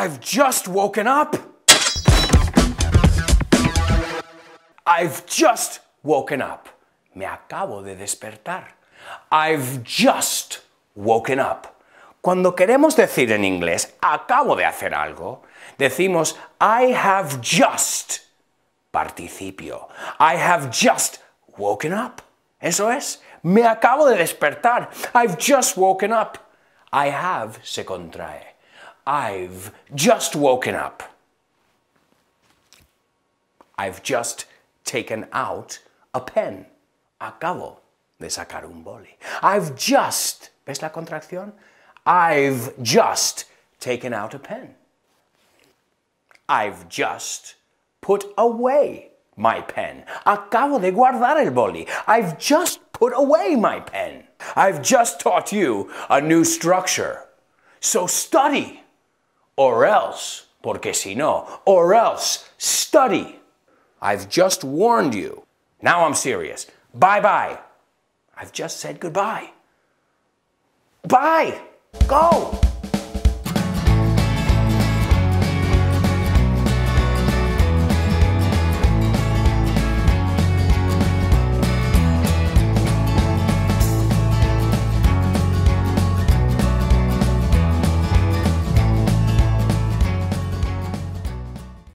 I've just woken up. I've just woken up. Me acabo de despertar. I've just woken up. Cuando queremos decir en inglés, acabo de hacer algo, decimos I have just, participio. I have just woken up. Eso es. Me acabo de despertar. I've just woken up. I have se contrae. I've just woken up. I've just taken out a pen. Acabo de sacar un boli. I've just, ¿ves la contracción? I've just taken out a pen. I've just put away my pen. Acabo de guardar el boli. I've just put away my pen. I've just taught you a new structure. So study, or else, porque si no, or else study. I've just warned you. Now I'm serious. Bye-bye. I've just said goodbye. Bye. Go.